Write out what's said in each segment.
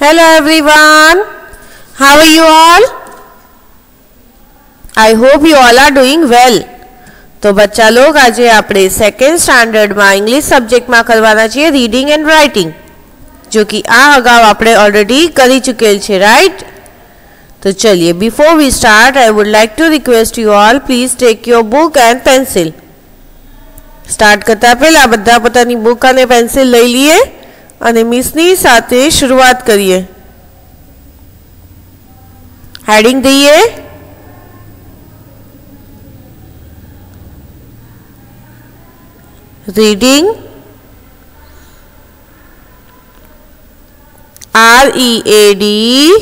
Hello everyone, how are you all? I hope you all are doing well. तो बच्चा लोग आज આપણે સેકન્ડ સ્ટાન્ડર્ડમાં ઇંગ્લિશ સબ્જેક્ટમાં કરવાના છીએ રીડિંગ એન્ડ રાઇટિંગ, जो कि આ અગાઉ આપણે ઓલરેડી કરી ચૂકેલ છે, રાઈટ? તો ચલિए, before we start I would like to request you all, please take your book and pencil. Start કરતા પહેલા બધા પોતાની બુક અને પેન્સિલ લઈ લઈએ અને મિસની સાથે શરૂઆત કરીએ. હેડિંગ દઈએ. Reading, READING,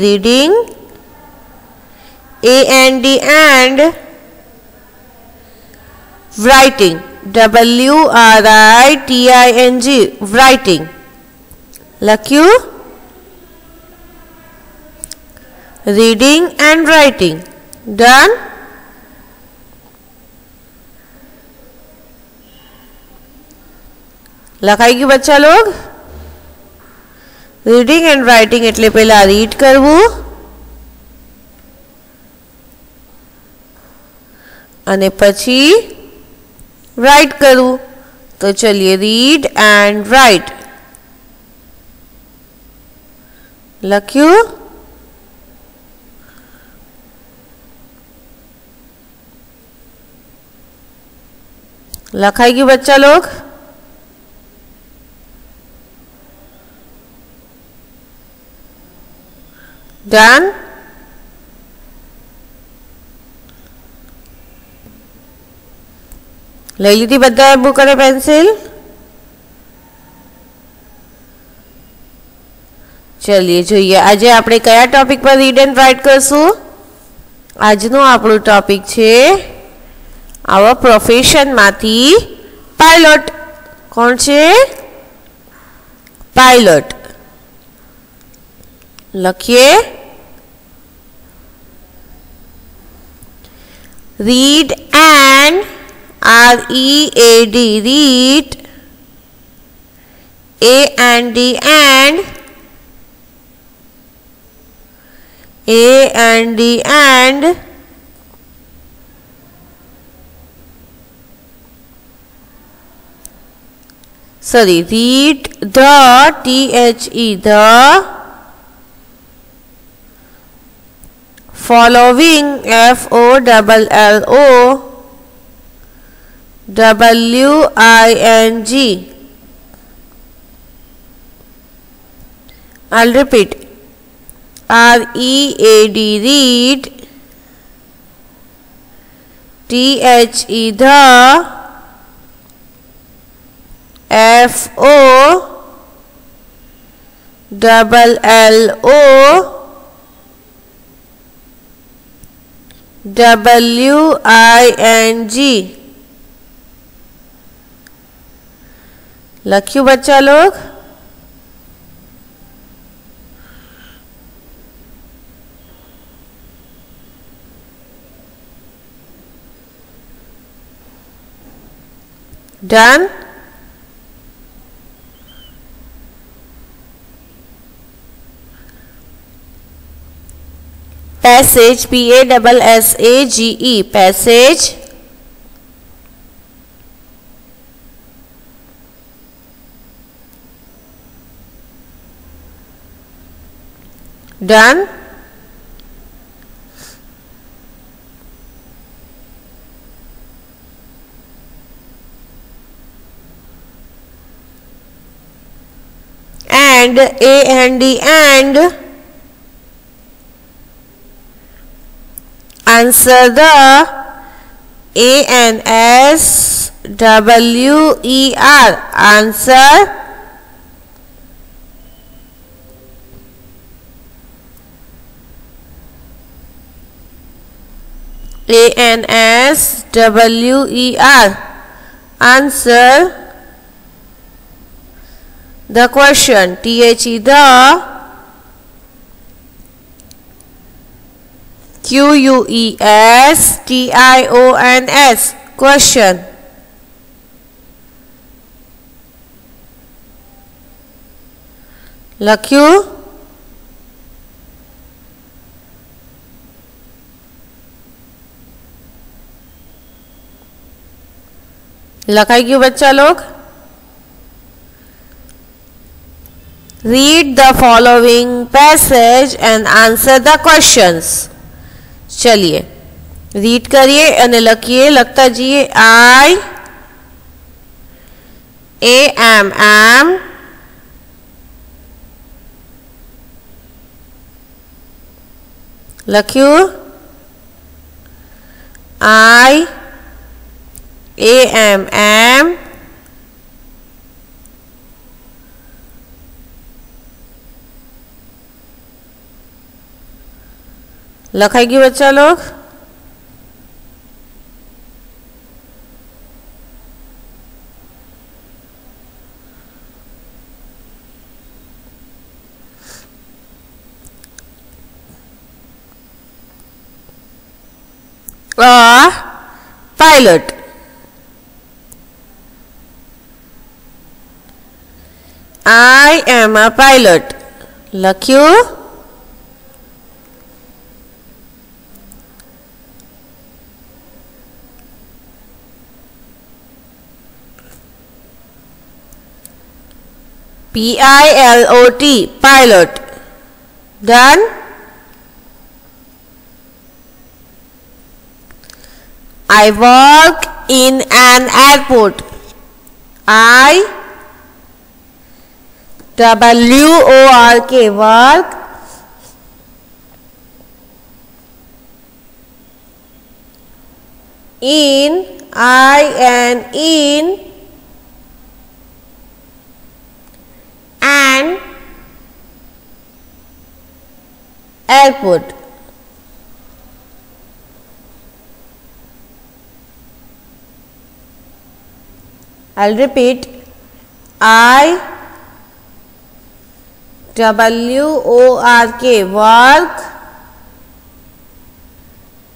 reading. AND and writing, WRITING, writing. લખ્યું? reading and writing. Done? લખાઈ ગયું બચ્ચા લોગ? રીડિંગ એન્ડ રાઇટિંગ એટલે પહેલા રીડ કરવું અને પછી राइट करूँ. तो चलिए, रीड एंड राइट. लख्यू? लखाएगी बच्चा लोग? डन? લઈ લીધી બધાએ બુક અને પેન્સિલ? ચલિए જોઈએ આજે આપણે કયા ટોપિક પર રીડ એન્ડ રાઇટ કરશું. આજનો આપણો ટોપિક છે આવા પ્રોફેશનમાંથી પાયલોટ. કોણ છે? પાયલોટ. લખીએ. Read and READ, read. AND and sorry, read the, the following, FOLLO WING. I'll repeat. READ, read. THE, the. FOLLO WING. लख्यू बच्चा लोग? Done? Passage, PASSAGE, passage. Done? And AND answer the ANSWER, answer. ANSWER, answer the question. THE, the. QUESTIONS, question. લખ્યું? લખાઈ ગયું બચ્ચા log? Read the following passage and answer the questions. चलिए read करिए અને લખીએ. લખતા જઈએ. I am લખ્યું? I am લખાઈ ગયું બચ્ચા log? pilot. I am a pilot. લખ્યું? pilot, pilot. Done? I work in an airport. I work work in in an airport. I'll repeat. I work work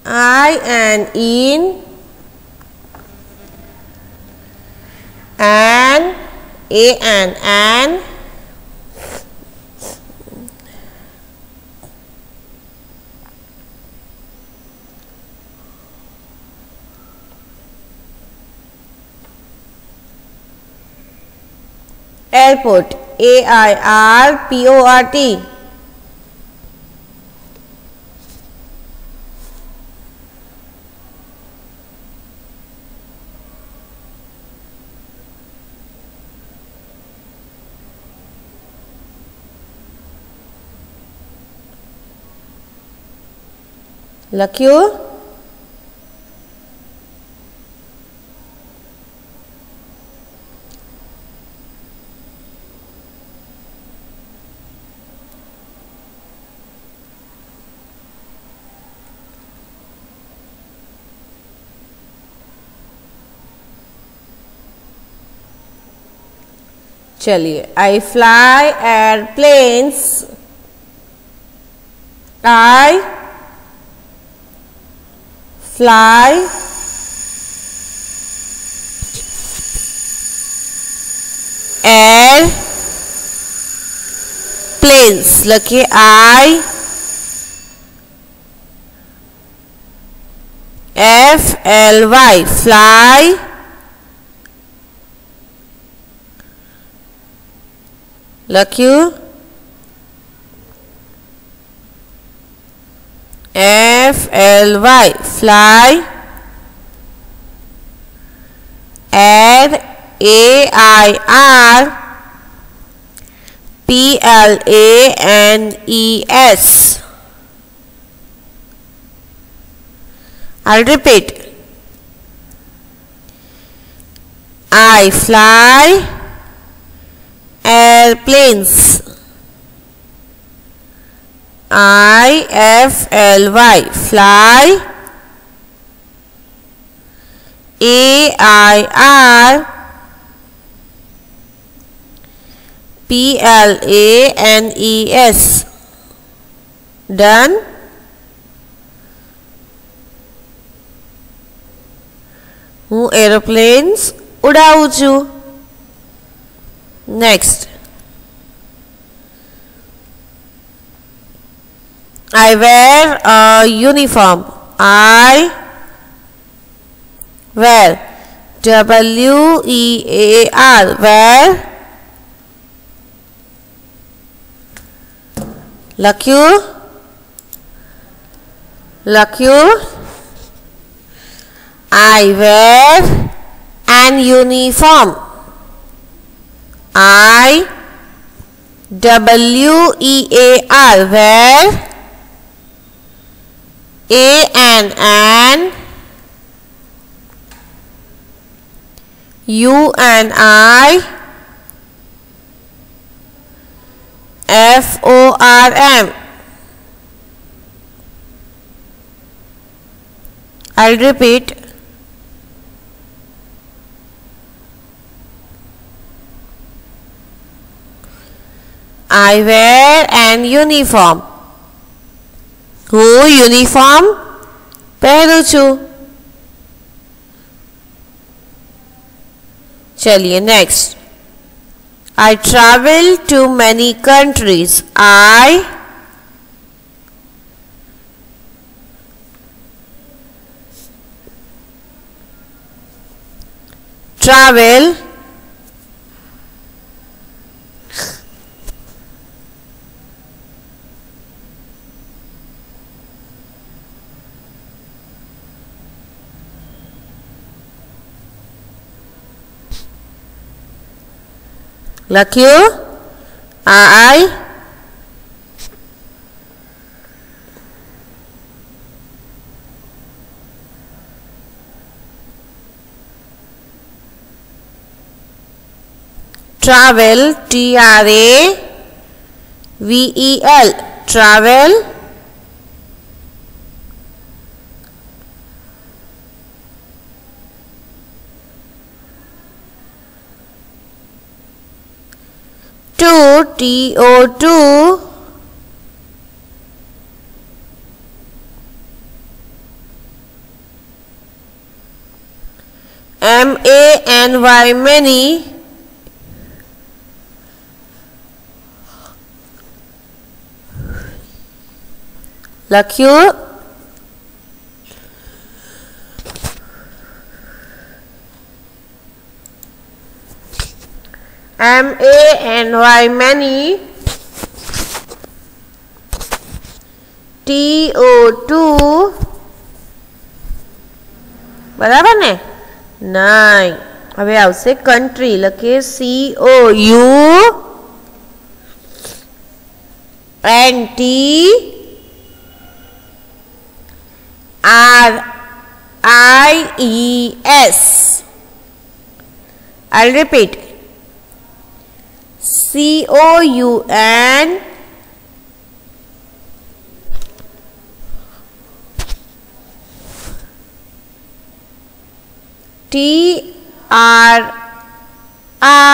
I and in an airport, airport. લખ્યું? चलिए. I fly airplanes. I fly airplanes. लखिए I fly fly લખ્યું? fly air planes. I'll repeat. I fly airplanes. I fly fly airplanes. Done? હું aeroplanes ઉડાવું છું. Next. I wear a uniform. I wear. W-E-A-R. Wear. લખ્યું. I wear an uniform. I-W-E-A-R. Wear. A-N-N. U-N-I. F-O-R-M. I'll repeat. I wear an uniform. હું uniform પહેરું છું. चलिए next. I travel to many countries. I travel લખ્યું. I travel. T-R-A-V-E-L. Travel. To. T-O-2. M-A-N-Y. Many. લખ્યું. M-A-N-Y. Many. T-O-2. બરાબર ને? નહીં. હવે આવશે કન્ટ્રી. લખીએ C-O-U-N-T R-I-E-S. I'll repeat. C-O-U-N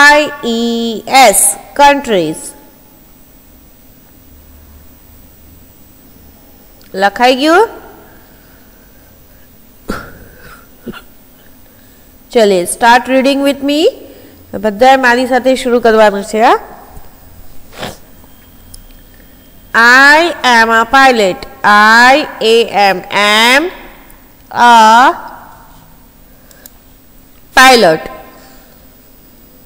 T-R-I-E-S. Countries. લખાઈ ગયું? चलिए स्टार्ट रीडिंग विथ मी. बधाए मारी साथे शुरू करवानुं छे. I am a pilot. I-A-M-M a pilot.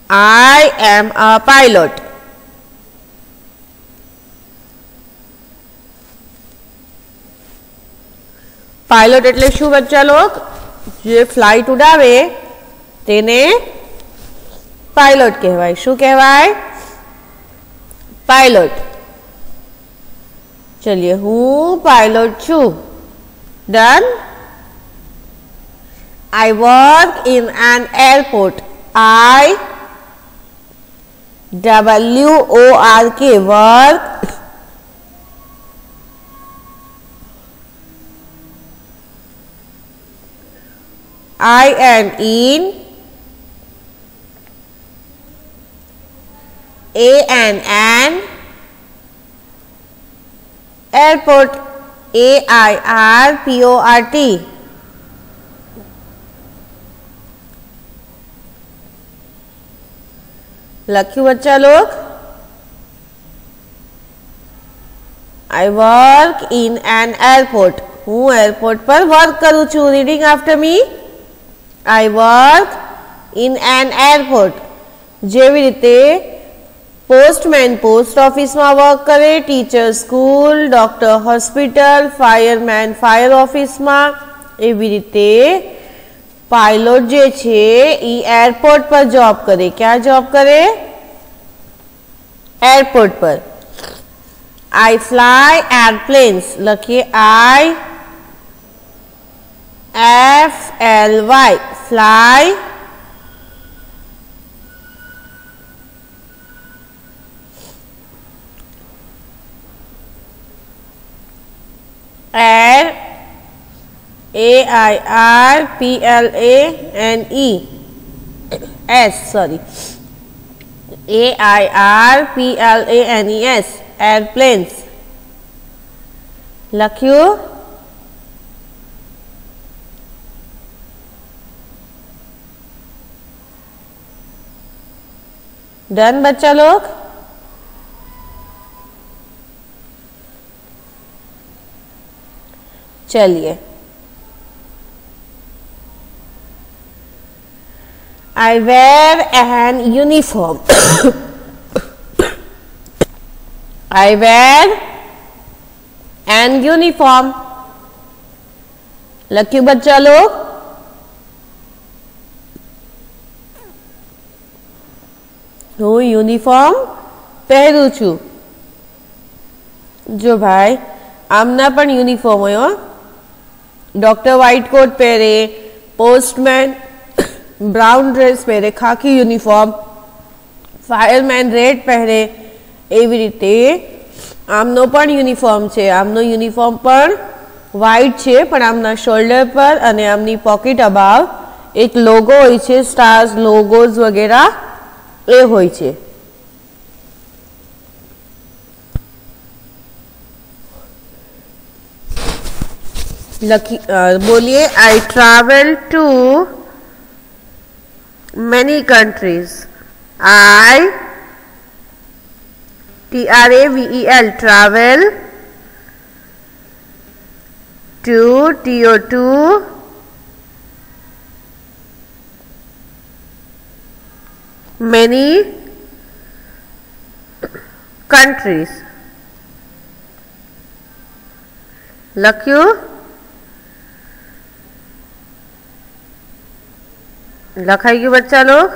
I am a pilot. Pilot એટલે શું બચ્ચા લોક? જે ફ્લાઇટ ઉડાવે તેને પાયલોટ કહેવાય. શું કહેવાય? પાયલોટ. ચલિए હું પાયલોટ છું. Done. I work in an airport. I-W-O-R-K. work. I am in. A-N-N. airport. A-I-R-P-O-R-T. લખ્યું બચ્ચા લોક? I work in an airport. હું એરપોર્ટ પર વર્ક કરું છું. Reading after me. I work in an airport. જેવી રીતે પોસ્ટમેન પોસ્ટ ઓફિસમાં work કરે, teacher school, doctor hospital, fireman fire ઓફિસમાં, એવી રીતે પાયલોટ જે છે એ એરપોર્ટ પર જોબ કરે. ક્યાં જોબ કરે? એરપોર્ટ પર. I fly airplanes. લખીએ IFLY fly air AIRPLANES sorry AIRPLANES airplanes લખ્યું. डन बच्चा लोग. चलिए I wear an uniform. I wear an uniform. लख्यू बच्चा लोग. હું યુનિફોર્મ પહેરું છું. જો ભાઈ આમના પણ યુનિફોર્મ હોય. ડોક્ટર વ્હાઇટ કોટ પહેરે, પોસ્ટમેન બ્રાઉન ડ્રેસ પહેરે, ખાકી યુનિફોર્મ, ફાયરમેન રેડ પહેરે, એવી રીતે આમનો પણ યુનિફોર્મ છે. આમનો યુનિફોર્મ પણ વ્હાઇટ છે, પણ આમના શોલ્ડર પર અને આમની પોકેટ અબાવ એક લોગો હોય છે, સ્ટાર્સ લોગોઝ વગેરે એ હોય છે. બોલીએ I travel to many countries. TRAVEL travel to TO2 many countries. લખ્યું. લખાઈ ગયું બચ્ચા લોગ.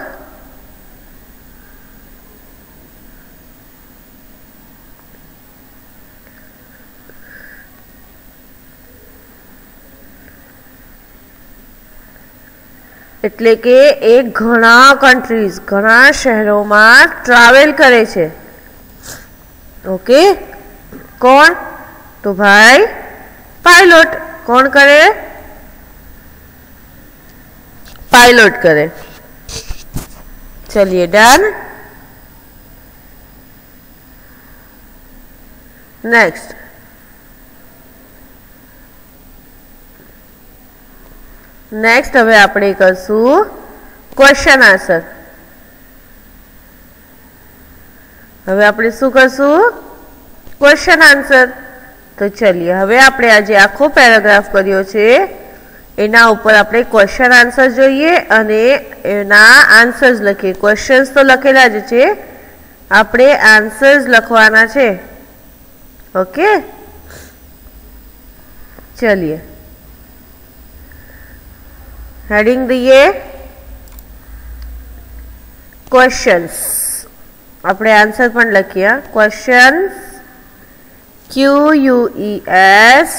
એટલે કે એ ઘણા કન્ટ્રીઝ ઘણા શહેરોમાં ટ્રાવેલ કરે છે. ઓકે. કોણ? તો ભાઈ પાયલોટ. કોણ કરે? पायलट करे. चलिए डन. नेक्स्ट હવે આપણે કરશું ક્વેશ્ચન આન્સર. હવે આપણે શું કરશું? Question answer. તો ચલિए હવે આપણે આજે આખો પેરેગ્રાફ કર્યો છે એના ઉપર આપણે ક્વેશ્ચન આન્સર જોઈએ અને એના આન્સર્સ લખીએ. ક્વેશ્ચન્સ તો લખેલા જ છે, આપણે આન્સર્સ લખવાના છે. ઓકે. ચલિए हेडिंग दीए क्वेश्चंस. આપણે આન્સર પણ લખીએ. Questions QUES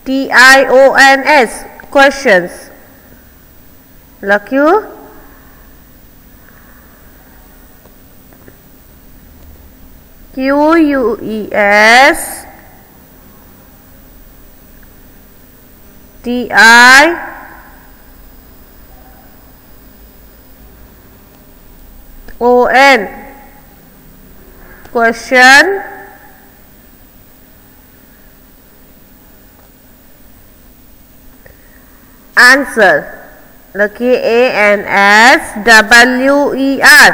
TIONS questions. લખ્યું. QUES TION question answer. लखिए ANSWER.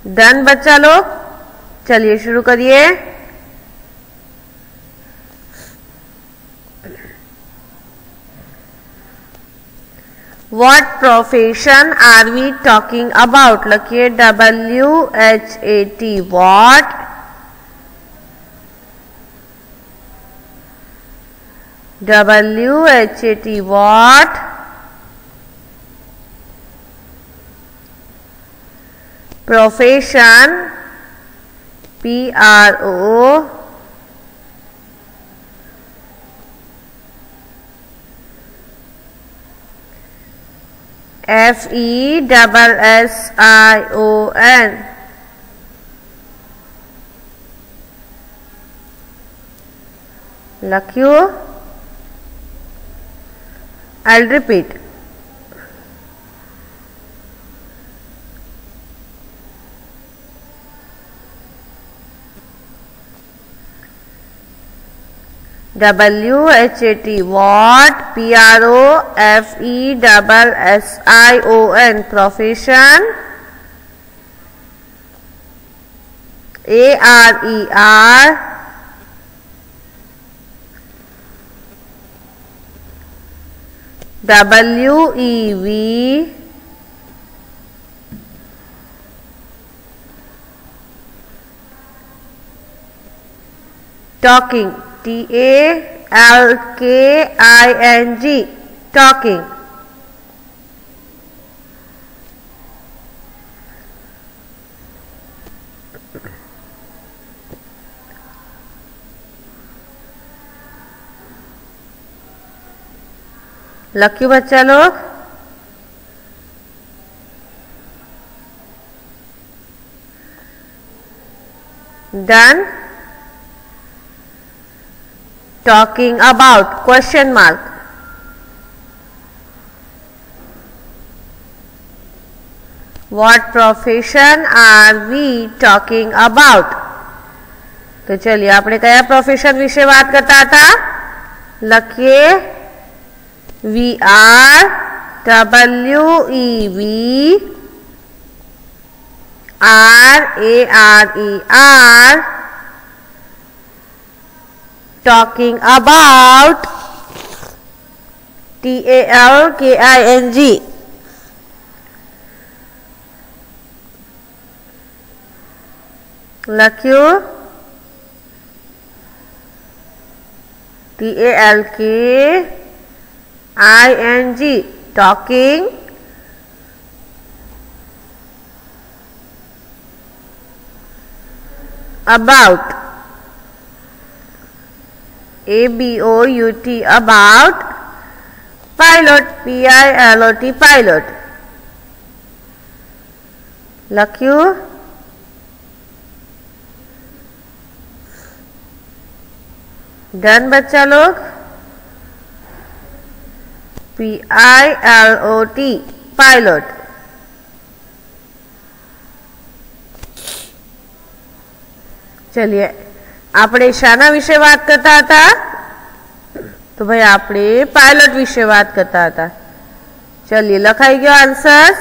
डन बच्चा लोग, चलिए शुरू करिए। What profession are we talking about? लिखिए WHAT, what WHAT, what profession, PRO FESSION, लिखियो। I'll repeat. WHAT, what, PROFESSION, profession, ARER, WEV, talking, TALKING, talking. लक्ष्य बच्चा लोग, done. Talking about, question mark, what profession are we talking about? तो चलिए आपने कया profession विषय बात करता था, लिखिए VR, WEV, RARER, talking about, TALKING, लिखियो TALKING, talking about, ABOUT, about, pilot, PILOT, pilot, लिखियो। डन बच्चा लोग, PILOT, पायलट। चलिए આપણે શાના વિશે વાત કરતા હતા, તો ભાઈ આપણે પાયલટ વિશે વાત કરતા હતા। ચलिए લખાઈ ગયો આન્સર,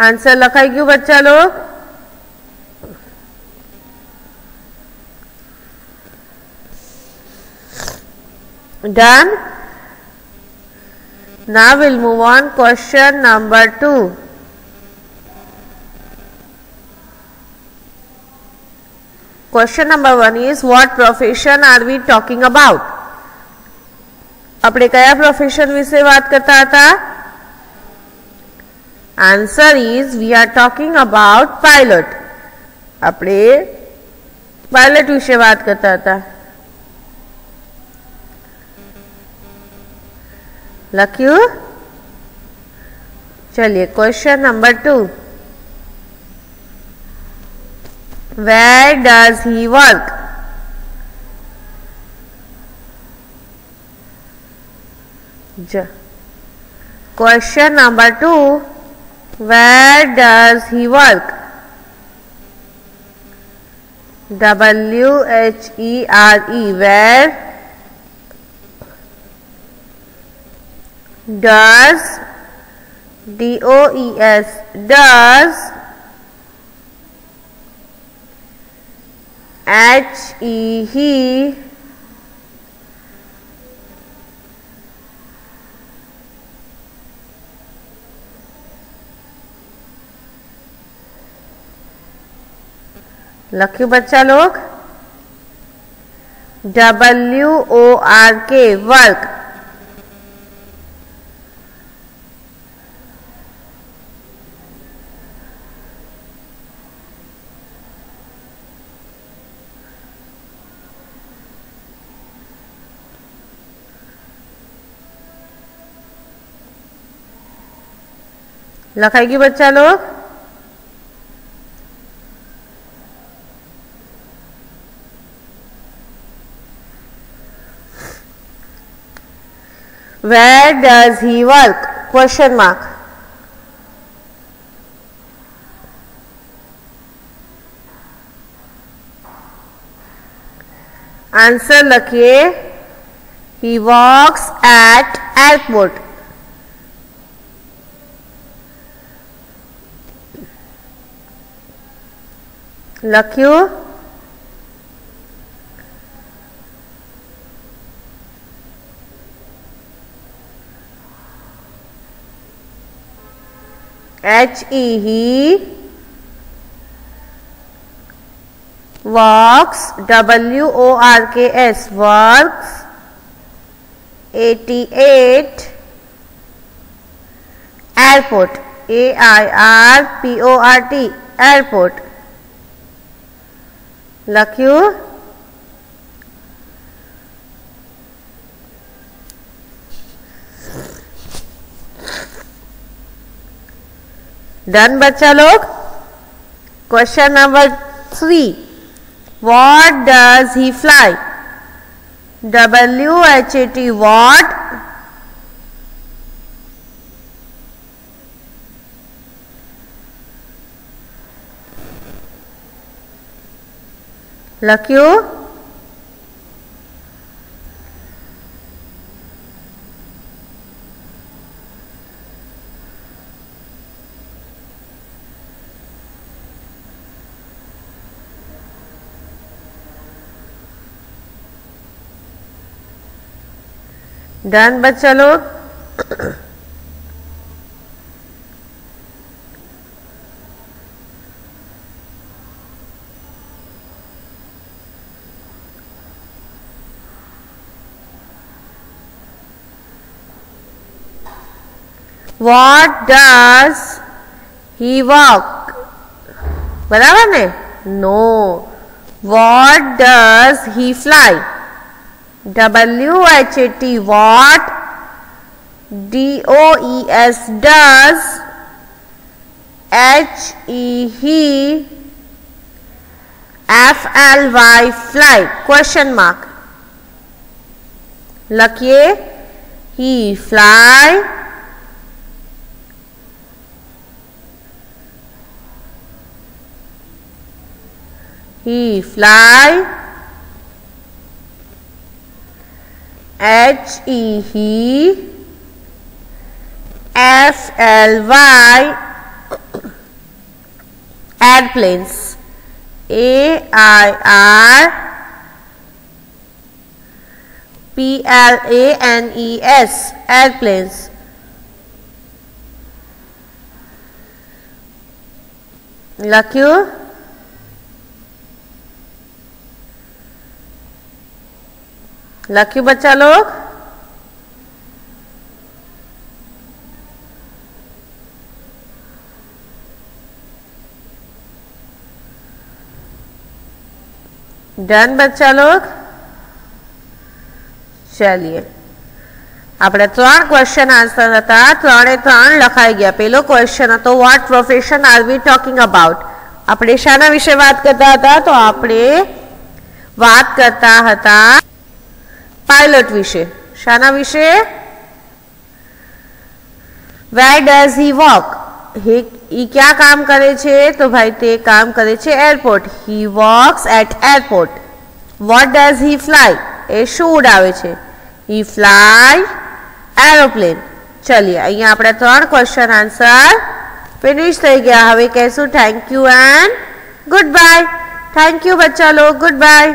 આન્સર લખાઈ ગયું બચ્ચા log. Done. Now we'll move on. Question number 2. Question number 1 is, what profession are we talking about? આપણે કયા પ્રોફેશન વિશે વાત કરતા હતા? Answer is, we are talking about pilot. આપણે પાયલટ વિશે વાત કરતા હતા। लख्यू। चलिए question number 2, where does he work? Question number 2, where does he work? WHERE, where does DOES does, HE he, लख्यू बच्चा लोग। WORK वर्क, लखाएगी बच्चा लोग। Where does he work? Question mark. Answer लिखिए, he works at airport. लख्यू। HE he works, WORKS works, 88 airport, AIRPORT airport। लख्यू। Done बच्चा लोग। Question number 3, what does he fly? WHAT what, लख्यू। डन बच्चा लोग। What does he walk? बराबर ने? No. What does he fly? WHAT what, DOES does, HE he, FLY fly, question mark। लिखिए, he fly, he fly, HE he, FLY airplanes, AIRPLANES airplanes। लख्यू। लख्यू बच्चा लोग। Done बच्चा लोग। चलिए, આપણે 3 ક્વેશ્ચન આન્સર હતા, 3 લખાઈ ગયા। પહેલો ક્વેશ્ચન હતો, what profession are we talking about? આપણે શાના વિશે વાત કરતા હતા? તો આપણે વાત કરતા હતા પાયલટ વિશે। શાના વિશે? Where does he work? ही क्या काम करे छे? तो भाई ते काम करे छे airport. He works at airport. What does he fly? ए शू उड़ावे छे? He fly aeroplane. चलिए अहींया आपणे 3 क्वेश्चन आंसर फिनिश થઈ ગયા। હવે કહેશું thank you and good bye. Thank you बच्चा लोग, गुड बाय।